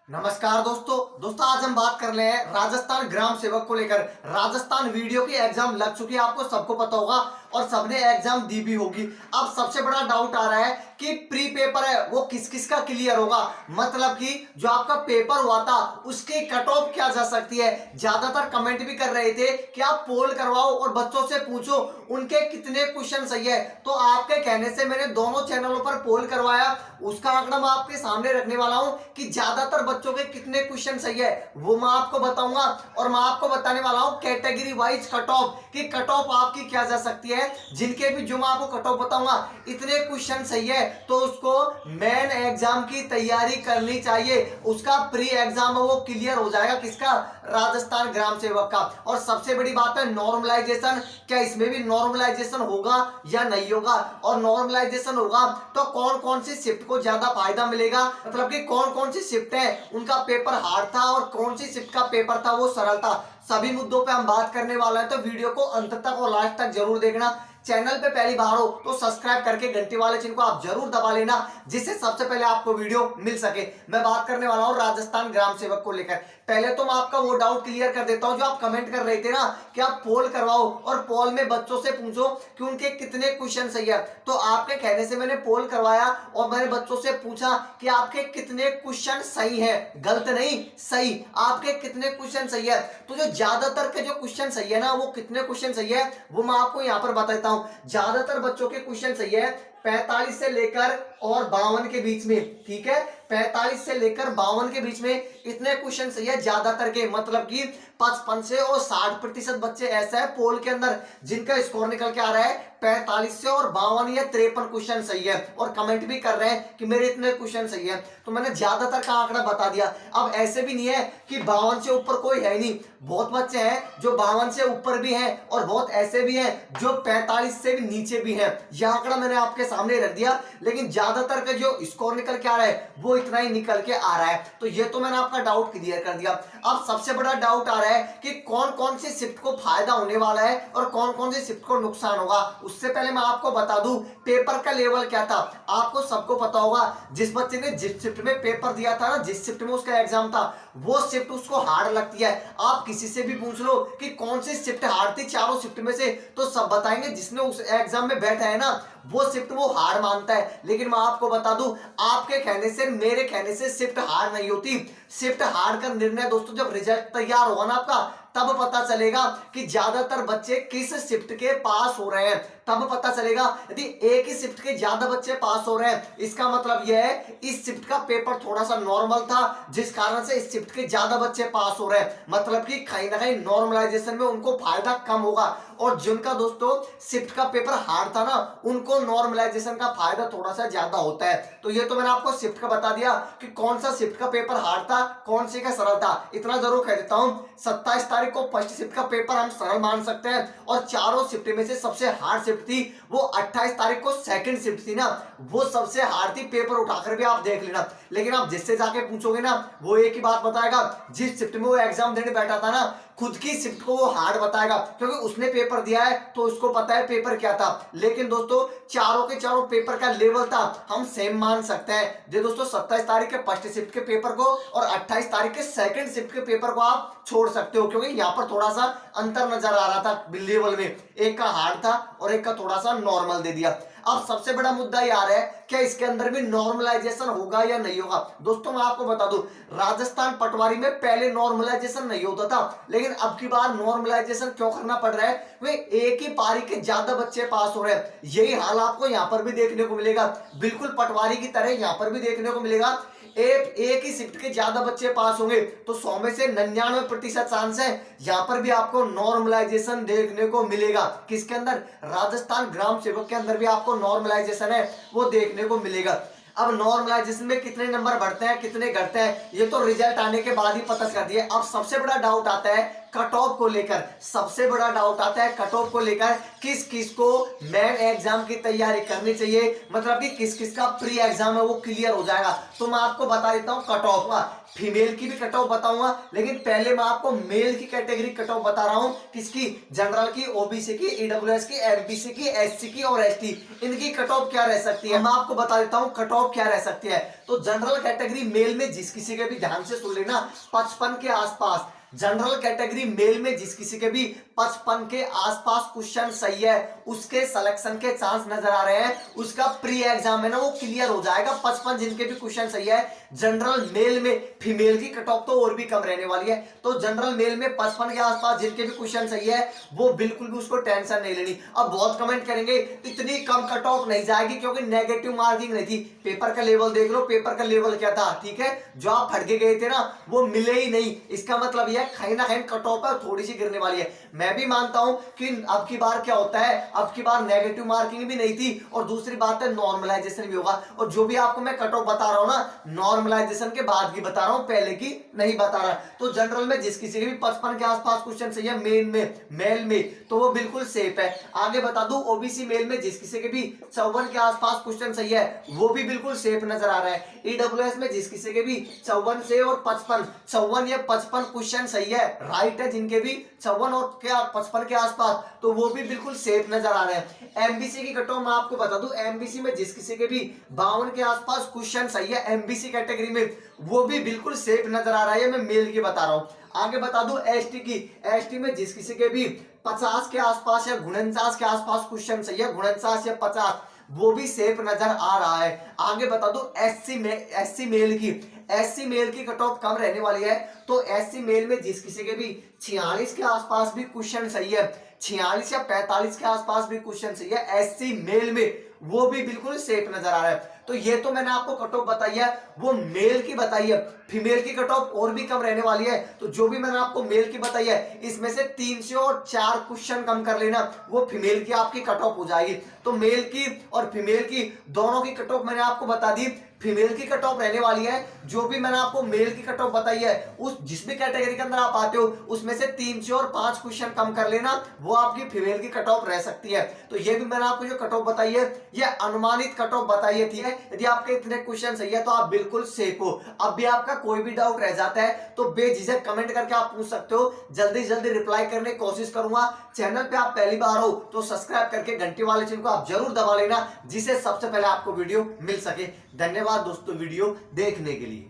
नमस्कार दोस्तों आज हम बात कर रहे हैं राजस्थान ग्राम सेवक को लेकर। राजस्थान वीडियो की एग्जाम लग चुकी है, आपको सबको पता होगा और सबने एग्जाम दी भी होगी। अब सबसे बड़ा डाउट आ रहा है कि प्री पेपर है वो किस किस का क्लियर होगा, मतलब कि जो आपका पेपर हुआ था उसकी कट ऑफ क्या जा सकती है। ज्यादातर कमेंट भी कर रहे थे कि आप पोल करवाओ और बच्चों से पूछो उनके कितने क्वेश्चन सही है। तो आपके कहने से मैंने दोनों चैनलों पर पोल करवाया, उसका आंकड़ा मैं आपके सामने रखने वाला हूं कि ज्यादातर बच्चों के कितने क्वेश्चन सही है वो मैं आपको बताऊंगा। और मैं आपको बताने वाला हूं कैटेगरी वाइज कट ऑफ कि कट ऑफ आपकी क्या जा सकती है। जिनके भी जो मैं आपको कट ऑफ बताऊंगा इतने क्वेश्चन सही है तो उसको मेन एग्जाम की तैयारी करनी चाहिए, उसका प्री एग्जाम वो क्लियर हो जाएगा। किसका? राजस्थान ग्राम सेवक का। और सबसे बड़ी बात है नॉर्मलाइजेशन, क्या इसमें भी नॉर्मलाइजेशन होगा या नहीं होगा, और नॉर्मलाइजेशन होगा तो कौन कौन सी शिफ्ट को ज्यादा फायदा मिलेगा, मतलब कि कौन कौन सी शिफ्ट है उनका पेपर हार्ड था और कौन सी शिफ्ट का पेपर था वो सरल था। सभी मुद्दों पे हम बात करने वाले हैं, तो वीडियो को अंत तक और लास्ट तक जरूर देखना। चैनल पे पहली बार हो तो सब्सक्राइब करके घंटी वाले चिन्ह को आप जरूर दबा लेना, जिससे सबसे पहले आपको वीडियो मिल सके। मैं बात करने वाला हूं राजस्थान ग्राम सेवक को लेकर। पहले तो मैं आपका वो डाउट क्लियर कर देता हूं जो आप कमेंट कर रहे थे ना कि आप पोल करवाओ और पोल में बच्चों से पूछो कि उनके कितने क्वेश्चन सही है। तो आपके कहने से मैंने पोल करवाया और मैंने बच्चों से पूछा कि आपके कितने क्वेश्चन सही है, गलत नहीं सही, आपके कितने क्वेश्चन सही है। तो जो ज्यादातर के जो क्वेश्चन सही है ना वो कितने क्वेश्चन सही है वो मैं आपको यहां पर बताता हूं। ज्यादातर बच्चों के क्वेश्चन सही है 45 से लेकर और 52 के बीच में, ठीक है, 45 से लेकर 52 के बीच में इतने क्वेश्चन सही है ज्यादातर के, मतलब कि 55 से और 60% बच्चे ऐसा है पोल के अंदर जिनका स्कोर निकल के आ रहा है 45 से और 52 या 53 क्वेश्चन सही है, और कमेंट भी कर रहे हैं कि मेरे इतने क्वेश्चन सही है। तो मैंने ज्यादातर का आंकड़ा बता दिया। अब ऐसे भी नहीं है कि 52 से ऊपर कोई है नहीं, बहुत बच्चे हैं जो 52 से ऊपर भी हैं और बहुत ऐसे भी हैं जो 45 से भी नीचे भी हैं। यह आंकड़ा मैंने आपके सामने रख दिया, लेकिन ज्यादातर का जो स्कोर निकल के आ रहा है वो इतना ही निकल के आ रहा है। तो ये तो मैंने आपका डाउट क्लियर कर दिया। अब सबसे बड़ा डाउट आ रहा है कि कौन कौन सी शिफ्ट को फायदा होने वाला है और कौन कौन सी शिफ्ट को नुकसान होगा। उससे पहले मैं आपको बता दूं पेपर का लेवल क्या था। आपको सबको पता होगा जिस बच्चे ने जिस शिफ्ट में पेपर दिया था ना, जिस शिफ्ट में उसका एग्जाम था वो शिफ्ट उसको हार्ड लगती है। आप किसी से भी पूछ लो कि कौन सी शिफ्ट हार्ड थी चारों शिफ्ट में से, तो सब बताएंगे जिसने उस एग्जाम में बैठा है ना वो शिफ्ट वो हार्ड मानता है। लेकिन मैं आपको बता दूं आपके कहने से मेरे कहने से शिफ्ट हार्ड नहीं होती। शिफ्ट हार्ड का निर्णय दोस्तों जब रिजल्ट तैयार होगा ना आपका तब पता चलेगा कि ज्यादातर बच्चे किस शिफ्ट के पास हो रहे हैं, तब पता चलेगा। यदि एक ही शिफ्ट के ज्यादा बच्चे पास हो रहे हैं इसका मतलब यह है इस शिफ्ट का पेपर थोड़ा सा नॉर्मल था जिस कारण से इस शिफ्ट के ज्यादा बच्चे पास हो रहे हैं, मतलब कि कहीं ना कहीं नॉर्मलाइजेशन में उनको फायदा कम होगा। और जिनका दोस्तों शिफ्ट का पेपर हार्ड था ना उनको नॉर्मलाइजेशन का फायदा थोड़ा सा ज्यादा होता है। तो ये तो मैंने आपको शिफ्ट का बता दिया कि कौन सा शिफ्ट का पेपर हार्ड था कौन सी का सरल था। इतना जरूर कह देता हूं 27 तारीख को फर्स्ट शिफ्ट का पेपर हम सरल मान सकते हैं और चारों शिफ्ट में से सबसे हार्ड शिफ्ट थी वो 28 तारीख को सेकंड शिफ्ट थी ना, वो सबसे हार्ड थी। पेपर उठाकर भी आप देख लेना। लेकिन आप जिससे जाके पूछोगे ना वो एक ही बात बताएगा, जिस शिफ्ट में वो एग्जाम देने बैठा था ना खुद की शिफ्ट को वो हार्ड बताएगा क्योंकि उसने पेपर दिया है तो उसको पता है पेपर क्या था। लेकिन दोस्तों चारों के चारों पेपर का लेवल था हम सेम मान सकते हैं। जो दोस्तों 27 तारीख के फर्स्ट शिफ्ट के पेपर को और 28 तारीख के सेकंड शिफ्ट के पेपर को आप छोड़ सकते हो क्योंकि यहाँ पर थोड़ा सा अंतर नजर आ रहा था लेवल में, एक का हार्ड था और एक का थोड़ा सा नॉर्मल दे दिया। अब सबसे बड़ा मुद्दा ये आ रहा है क्या इसके अंदर भी नॉर्मलाइजेशन होगा या नहीं होगा। दोस्तों मैं आपको बता दूं राजस्थान पटवारी में पहले नॉर्मलाइजेशन नहीं होता था, लेकिन अब की बार नॉर्मलाइजेशन क्यों करना पड़ रहा है, वे एक ही पारी के ज्यादा बच्चे पास हो रहे हैं। यही हाल आपको यहाँ पर भी देखने को मिलेगा, बिल्कुल पटवारी की तरह यहाँ पर भी देखने को मिलेगा। एक ही शिफ्ट के ज्यादा बच्चे पास होंगे तो 100 में से 99% चांस है यहां पर भी आपको नॉर्मलाइजेशन देखने को मिलेगा। किसके अंदर? राजस्थान ग्राम सेवक के अंदर भी आपको नॉर्मलाइजेशन है वो देखने को मिलेगा। अब नॉर्मलाइजेशन में कितने नंबर बढ़ते हैं कितने घटते हैं ये तो रिजल्ट आने के बाद ही पता कर दिए। अब सबसे बड़ा डाउट आता है कट ऑफ को लेकर। सबसे बड़ा डाउट आता है कट ऑफ को लेकर, किस किस को मेन एग्जाम की तैयारी करनी चाहिए, मतलब कि किस किस का प्री एग्जाम है वो क्लियर हो जाएगा। तो मैं आपको बता देता हूं कट ऑफ का, फीमेल की भी कट ऑफ बताऊंगा, लेकिन पहले मैं आपको मेल की कैटेगरी कट ऑफ बता रहा हूं। किसकी? जनरल की, ओबीसी की, ईडब्ल्यूएस की, एमपीसी की, एससी की और एसटी, इनकी कट ऑफ क्या रह सकती है। मैं आपको बता देता हूं कट ऑफ क्या रह सकती है। तो जनरल कैटेगरी मेल में जिस किसी के भी, ध्यान से सुन लेना, 55 के आसपास। जनरल कैटेगरी मेल में जिस किसी के भी 55 के आसपास क्वेश्चन सही है, उसके सिलेक्शन के चांस नजर आ रहे हैं, उसका प्री एग्जाम है ना वो क्लियर हो जाएगा। 55 जिनके भी क्वेश्चन सही है जनरल मेल में। फीमेल की कट ऑफ तो और भी कम रहने वाली है। तो जनरल मेल में 55 के आसपास जिनके भी क्वेश्चन सही है वो बिल्कुल भी उसको टेंशन नहीं लेनी। अब बहुत कमेंट करेंगे इतनी कम कट ऑफ नहीं जाएगी क्योंकि नेगेटिव मार्किंग नहीं थी। पेपर का लेवल देख लो, पेपर का लेवल क्या था, ठीक है, जो आप फटके गए थे ना वो मिले ही नहीं। इसका मतलब यह कहीं ना कहीं कट ऑफ थोड़ी सी गिरने वाली है। मैं भी मानता हूं कि अब की बार क्या होता है, अब की बार नेगेटिव मार्किंग भी नहीं थी और दूसरी बात है नॉर्मलाइजेशन भी होगा। और जो भी आपको मैं कट ऑफ बता रहा हूं ना, नॉर्मलाइजेशन के बाद की बता रहा हूं, पहले की नहीं बता रहा। तो जनरल में जिस किसी के भी 55 के आसपास क्वेश्चन सही है मेन में, मेल में, तो वो बिल्कुल सेफ है। आगे बता दूं ओबीसी मेल में जिस किसी के भी 54 के आसपास क्वेश्चन सही है वो भी बिल्कुल सेफ नजर आ रहा है। ईडब्ल्यूएस में जिस किसी के भी 54 से और 55, 54 या 55 क्वेश्चन सही है, राइट है, जिनके भी 54 और 55 के आसपास, तो वो भी बिल्कुल सेफ नजर आ रहे हैं। एमबीसी की कट ऑफ मैं आपको बता दूं, एमबीसी में जिस किसी के भी 52 के आसपास क्वेश्चन सही है एमबीसी कैटेगरी में, वो भी बिल्कुल सेफ नजर आ रहा है। मैं मेल की बता रहा हूं। आगे बता दूं एसटी की, एसटी में जिस किसी के भी 50 के आसपास या 49 के आसपास क्वेश्चन सही है, 49 या 50, वो भी सेफ नजर आ रहा है। आगे बता दो एससी में, एससी मेल की, एससी मेल की कट ऑफ कम रहने वाली है। तो एससी मेल में जिस किसी के भी 46 के आसपास भी क्वेश्चन सही है, 46 या 45 के आसपास भी क्वेश्चन सही है एससी मेल में, वो भी बिल्कुल सेफ नजर आ रहा है। तो ये तो मैंने आपको कट ऑफ बताई है, वो मेल की बताई है। फीमेल की कट ऑफ और भी कम रहने वाली है। तो जो भी मैंने आपको मेल की बताई है इसमें से 3 से और 4 क्वेश्चन कम कर लेना, वो फीमेल की आपकी कट ऑफ हो जाएगी। तो मेल की और फीमेल की दोनों की कट ऑफ मैंने आपको बता दी। फीमेल की कट ऑफ रहने वाली है, जो भी मैंने आपको मेल की कट ऑफ बताई है, उस जिस भी कैटेगरी के अंदर आप आते हो उसमें से 3 से और 5 क्वेश्चन कम कर लेना, वो आपकी फीमेल की कट ऑफ रह सकती है। तो ये भी मैंने आपको जो कट ऑफ बताई है ये अनुमानित कट ऑफ बताई है, ठीक है। यदि आपके इतने क्वेश्चन सही है तो आप बिल्कुल सेफ हो। अब भी आपका कोई भी डाउट रह जाता है तो बेझिझक कमेंट करके आप पूछ सकते हो, जल्दी से जल्दी रिप्लाई करने की कोशिश करूंगा। चैनल पे आप पहली बार हो तो सब्सक्राइब करके घंटी वाले चिन्ह को आप जरूर दबा लेना, जिससे सबसे पहले आपको वीडियो मिल सके। धन्यवाद दोस्तों वीडियो देखने के लिए।